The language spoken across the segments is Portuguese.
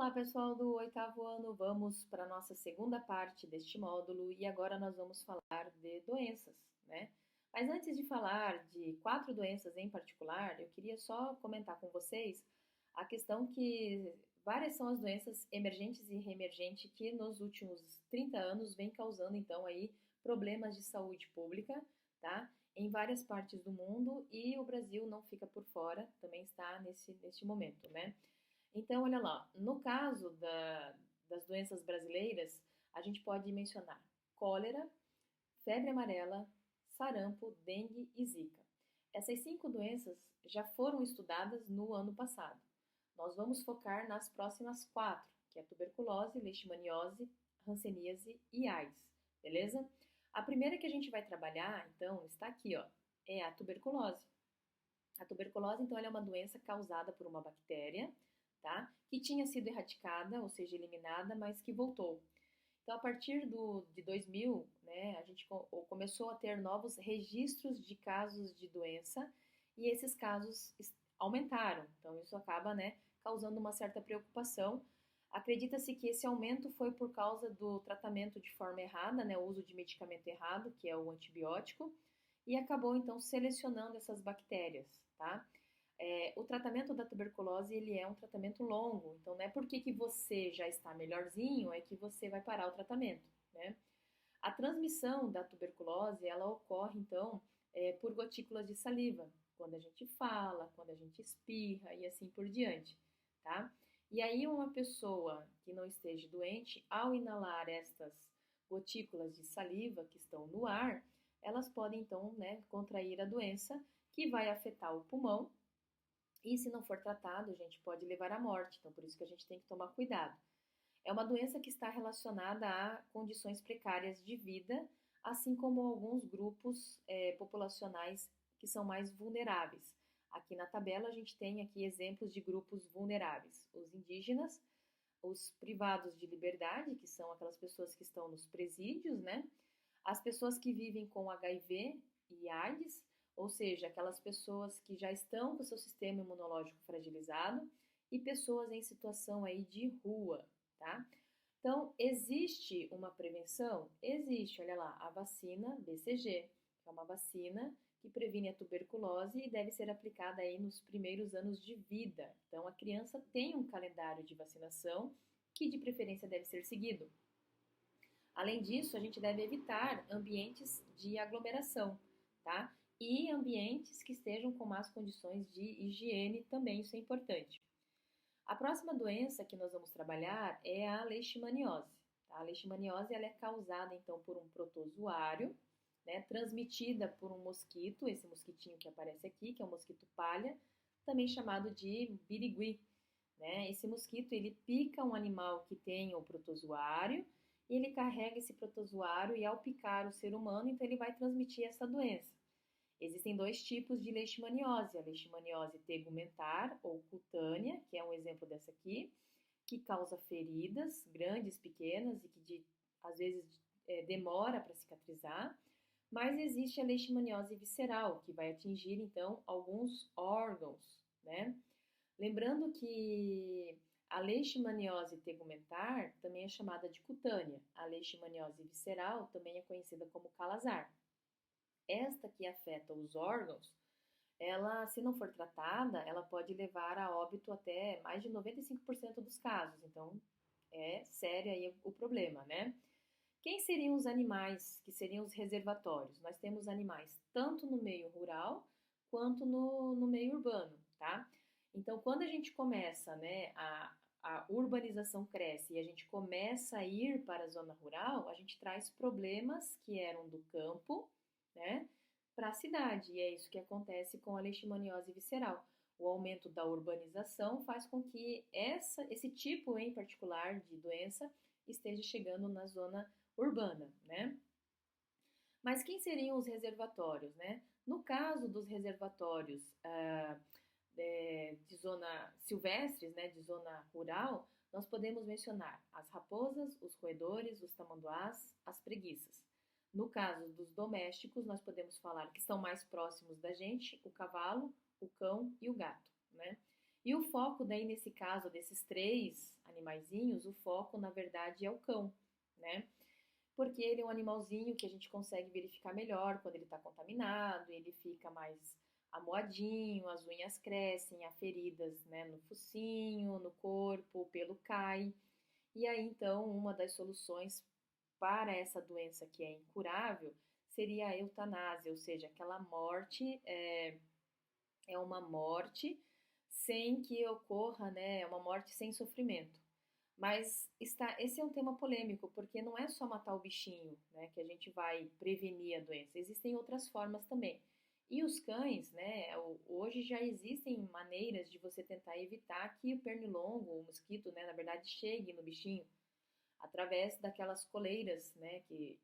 Olá, pessoal do oitavo ano, vamos para a nossa segunda parte deste módulo e agora nós vamos falar de doenças, né? Mas antes de falar de 4 doenças em particular, eu queria só comentar com vocês a questão que várias são as doenças emergentes e reemergentes que nos últimos 30 anos vem causando então aí problemas de saúde pública, tá? Em várias partes do mundo e o Brasil não fica por fora, também está neste momento, né? Então, olha lá, no caso das doenças brasileiras, a gente pode mencionar cólera, febre amarela, sarampo, dengue e zika. Essas 5 doenças já foram estudadas no ano passado. Nós vamos focar nas próximas 4, que é tuberculose, leishmaniose, hanseníase e AIDS, beleza? A primeira que a gente vai trabalhar, então, está aqui, ó, é a tuberculose. A tuberculose, então, ela é uma doença causada por uma bactéria, tá? Que tinha sido erradicada, ou seja, eliminada, mas que voltou. Então, a partir de 2000, né, a gente começou a ter novos registros de casos de doença e esses casos aumentaram. Então, isso acaba, né, causando uma certa preocupação. Acredita-se que esse aumento foi por causa do tratamento de forma errada, né, o uso de medicamento errado, que é o antibiótico, e acabou então selecionando essas bactérias, tá? O tratamento da tuberculose ele é um tratamento longo, então não é porque que você já está melhorzinho é que você vai parar o tratamento, né? A transmissão da tuberculose ela ocorre então por gotículas de saliva, quando a gente fala, quando a gente espirra e assim por diante, tá? E aí uma pessoa que não esteja doente, ao inalar estas gotículas de saliva que estão no ar, elas podem então, né, contrair a doença que vai afetar o pulmão e se não for tratado, a gente pode levar à morte. Então, por isso que a gente tem que tomar cuidado. É uma doença que está relacionada a condições precárias de vida, assim como alguns grupos populacionais que são mais vulneráveis. Aqui na tabela a gente tem aqui exemplos de grupos vulneráveis: os indígenas, os privados de liberdade, que são aquelas pessoas que estão nos presídios, né? As pessoas que vivem com HIV e AIDS, ou seja, aquelas pessoas que já estão com o seu sistema imunológico fragilizado e pessoas em situação aí de rua, tá? Então, existe uma prevenção? Existe, olha lá, a vacina BCG, que é uma vacina que previne a tuberculose e deve ser aplicada aí nos primeiros anos de vida. Então, a criança tem um calendário de vacinação que de preferência deve ser seguido. Além disso, a gente deve evitar ambientes de aglomeração, tá? E ambientes que estejam com más condições de higiene também, isso é importante. A próxima doença que nós vamos trabalhar é a leishmaniose. Tá? A leishmaniose ela é causada então por um protozoário, né, transmitida por um mosquito, esse mosquitinho que aparece aqui, que é o mosquito palha, também chamado de birigui. Né? Esse mosquito ele pica um animal que tem o protozoário e ele carrega esse protozoário e ao picar o ser humano, então ele vai transmitir essa doença. Existem 2 tipos de leishmaniose, a leishmaniose tegumentar ou cutânea, que é um exemplo dessa aqui, que causa feridas grandes, pequenas e que às vezes demora para cicatrizar, mas existe a leishmaniose visceral, que vai atingir então alguns órgãos, né? Lembrando que a leishmaniose tegumentar também é chamada de cutânea, a leishmaniose visceral também é conhecida como calazar. Esta que afeta os órgãos, ela, se não for tratada, ela pode levar a óbito até mais de 95% dos casos. Então, é sério aí o problema, né? Quem seriam os animais que seriam os reservatórios? Nós temos animais tanto no meio rural quanto no meio urbano, tá? Então, quando a gente começa, né, a urbanização cresce e a gente começa a ir para a zona rural, a gente traz problemas que eram do campo, né, para a cidade. E é isso que acontece com a leishmaniose visceral. O aumento da urbanização faz com que esse tipo em particular de doença esteja chegando na zona urbana, né? Mas quem seriam os reservatórios, né? No caso dos reservatórios de zona silvestres, né, de zona rural, nós podemos mencionar as raposas, os roedores, os tamanduás, as preguiças. No caso dos domésticos, nós podemos falar que estão mais próximos da gente, o cavalo, o cão e o gato, né? E o foco daí, nesse caso, desses três animaizinhos, o foco, na verdade, é o cão, né? Porque ele é um animalzinho que a gente consegue verificar melhor quando ele está contaminado, ele fica mais amoadinho, as unhas crescem, há feridas, né, no focinho, no corpo, o pelo cai. E aí, então, uma das soluções para essa doença que é incurável seria a eutanásia, ou seja, aquela morte é uma morte sem que ocorra, né, é uma morte sem sofrimento. Mas esse é um tema polêmico, porque não é só matar o bichinho, né, que a gente vai prevenir a doença. Existem outras formas também. E os cães, né, hoje já existem maneiras de você tentar evitar que o pernilongo, o mosquito, né, na verdade, chegue no bichinho através daquelas coleiras, né, que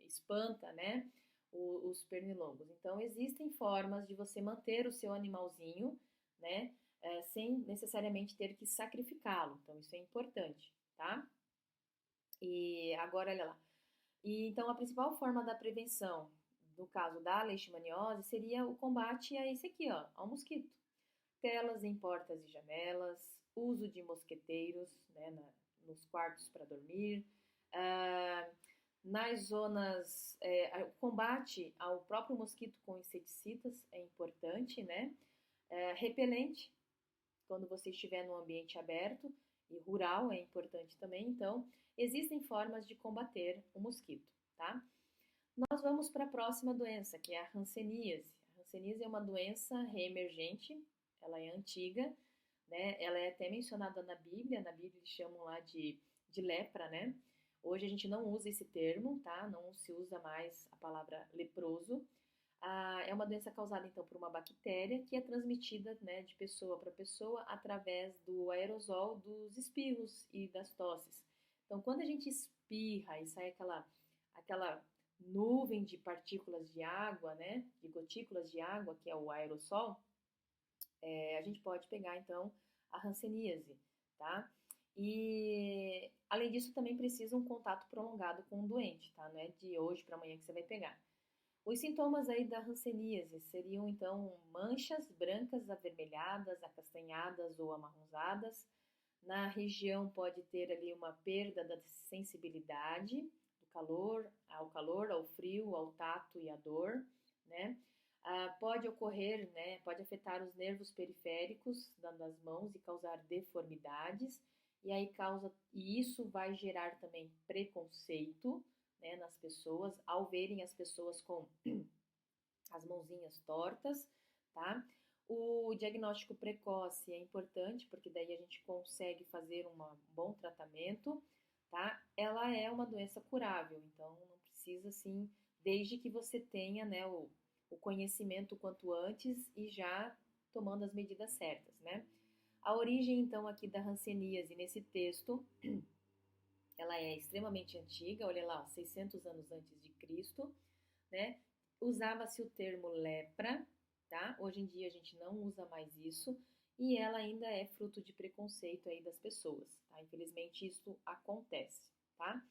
espanta, né, os pernilongos. Então, existem formas de você manter o seu animalzinho, né, sem necessariamente ter que sacrificá-lo. Então, isso é importante, tá? E agora, olha lá. E então, a principal forma da prevenção, no caso da leishmaniose, seria o combate a esse aqui, ó, ao mosquito. Telas em portas e janelas, uso de mosqueteiros, né, nos quartos para dormir, ah, nas zonas, o combate ao próprio mosquito com inseticidas é importante, né? Repelente, quando você estiver num ambiente aberto e rural, é importante também. Então, existem formas de combater o mosquito, tá? Nós vamos para a próxima doença, que é a hanseníase. A hanseníase é uma doença reemergente, ela é antiga, né? Ela é até mencionada na Bíblia eles chamam lá de lepra, né? Hoje a gente não usa esse termo, tá? Não se usa mais a palavra leproso. É uma doença causada, então, por uma bactéria que é transmitida, né, de pessoa para pessoa através do aerosol dos espirros e das tosses. Então, quando a gente espirra e sai aquela nuvem de partículas de água, né, de gotículas de água, que é o aerossol, a gente pode pegar, então, a hanseníase, tá? E, além disso, também precisa um contato prolongado com o doente, tá? Não é de hoje para amanhã que você vai pegar. Os sintomas aí da hanseníase seriam, então, manchas brancas avermelhadas, acastanhadas ou amarronzadas. Na região pode ter ali uma perda da sensibilidade, do calor, ao frio, ao tato e à dor, né? Pode ocorrer, né, pode afetar os nervos periféricos das mãos e causar deformidades, e isso vai gerar também preconceito, né, nas pessoas, ao verem as pessoas com as mãozinhas tortas, tá? O diagnóstico precoce é importante, porque daí a gente consegue fazer um bom tratamento, tá? Ela é uma doença curável, então não precisa, assim, desde que você tenha, né, o conhecimento quanto antes e já tomando as medidas certas, né? A origem, então, aqui da hanseníase nesse texto, ela é extremamente antiga, olha lá, 600 anos antes de Cristo, né? Usava-se o termo lepra, tá? Hoje em dia a gente não usa mais isso e ela ainda é fruto de preconceito aí das pessoas, tá? Infelizmente isso acontece, tá?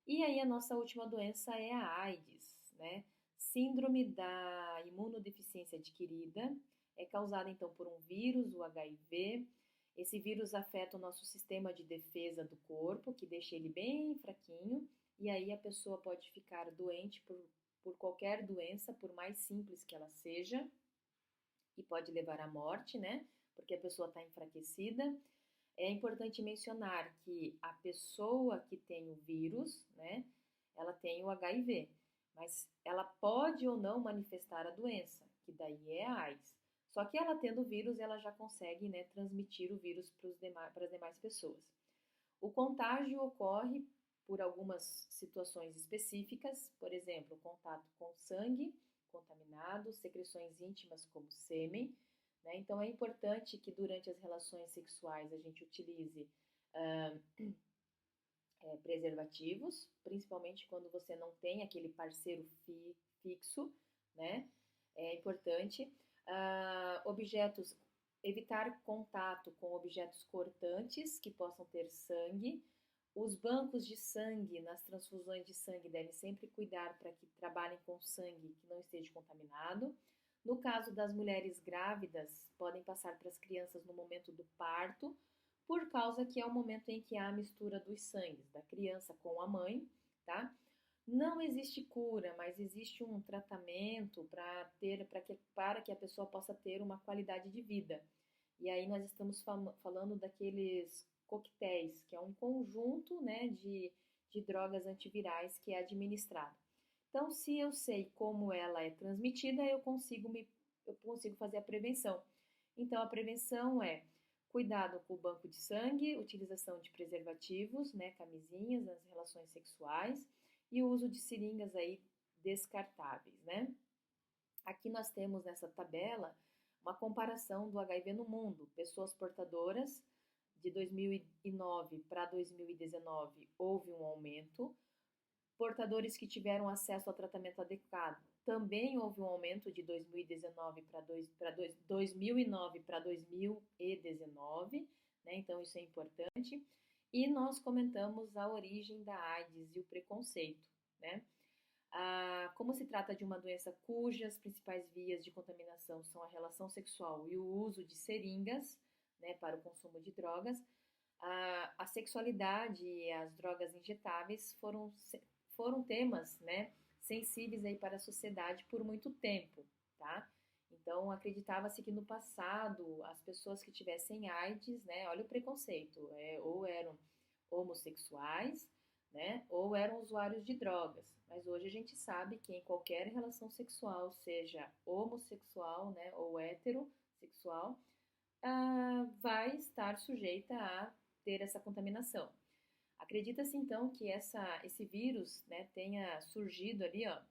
E aí a nossa última doença é a AIDS, né? Síndrome da imunodeficiência adquirida, é causada então por um vírus, o HIV. Esse vírus afeta o nosso sistema de defesa do corpo, que deixa ele bem fraquinho, e aí a pessoa pode ficar doente por qualquer doença, por mais simples que ela seja, e pode levar à morte, né? Porque a pessoa está enfraquecida. É importante mencionar que a pessoa que tem o vírus, né, ela tem o HIV, mas ela pode ou não manifestar a doença, que daí é a AIDS. Só que ela tendo o vírus, ela já consegue, né, transmitir o vírus para as demais pessoas. O contágio ocorre por algumas situações específicas, por exemplo, contato com sangue contaminado, secreções íntimas como sêmen, né? Então é importante que durante as relações sexuais a gente utilize preservativos, principalmente quando você não tem aquele parceiro fixo, né? É importante. Objetos, evitar contato com objetos cortantes que possam ter sangue. Os bancos de sangue, nas transfusões de sangue, devem sempre cuidar para que trabalhem com sangue que não esteja contaminado. No caso das mulheres grávidas, podem passar para as crianças no momento do parto, por causa que é o momento em que há a mistura dos sangues da criança com a mãe, tá? Não existe cura, mas existe um tratamento para que a pessoa possa ter uma qualidade de vida. E aí nós estamos falando daqueles coquetéis, que é um conjunto, né, de drogas antivirais que é administrado. Então, se eu sei como ela é transmitida, eu consigo fazer a prevenção. Então, a prevenção é cuidado com o banco de sangue, utilização de preservativos, né, camisinhas nas relações sexuais e o uso de seringas aí descartáveis, né? Aqui nós temos nessa tabela uma comparação do HIV no mundo. Pessoas portadoras de 2009 para 2019 houve um aumento. Portadores que tiveram acesso ao tratamento adequado também houve um aumento de 2019 para 2009 para 2019, né? Então isso é importante. E nós comentamos a origem da AIDS e o preconceito, né? Como se trata de uma doença cujas principais vias de contaminação são a relação sexual e o uso de seringas, né, para o consumo de drogas, a sexualidade e as drogas injetáveis foram temas, né, sensíveis aí para a sociedade por muito tempo, tá? Então, acreditava-se que no passado as pessoas que tivessem AIDS, né, olha o preconceito, ou eram homossexuais, né, ou eram usuários de drogas. Mas hoje a gente sabe que em qualquer relação sexual, seja homossexual, né, ou heterossexual, vai estar sujeita a ter essa contaminação. Acredita-se então que esse vírus, né, tenha surgido ali, ó,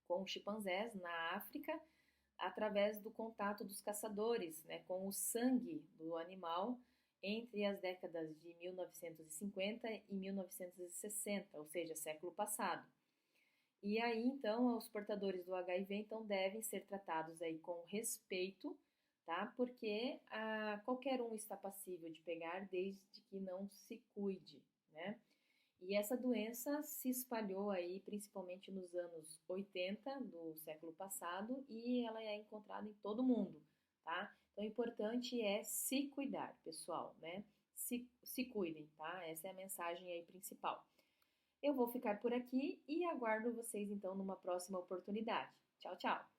com chimpanzés na África, através do contato dos caçadores, né, com o sangue do animal entre as décadas de 1950 e 1960, ou seja, século passado. E aí, então, os portadores do HIV então devem ser tratados aí com respeito, tá? Porque qualquer um está passível de pegar desde que não se cuide, né? E essa doença se espalhou aí principalmente nos anos 80 do século passado e ela é encontrada em todo mundo, tá? Então, o importante é se cuidar, pessoal, né? Se cuidem, tá? Essa é a mensagem aí principal. Eu vou ficar por aqui e aguardo vocês então numa próxima oportunidade. Tchau, tchau!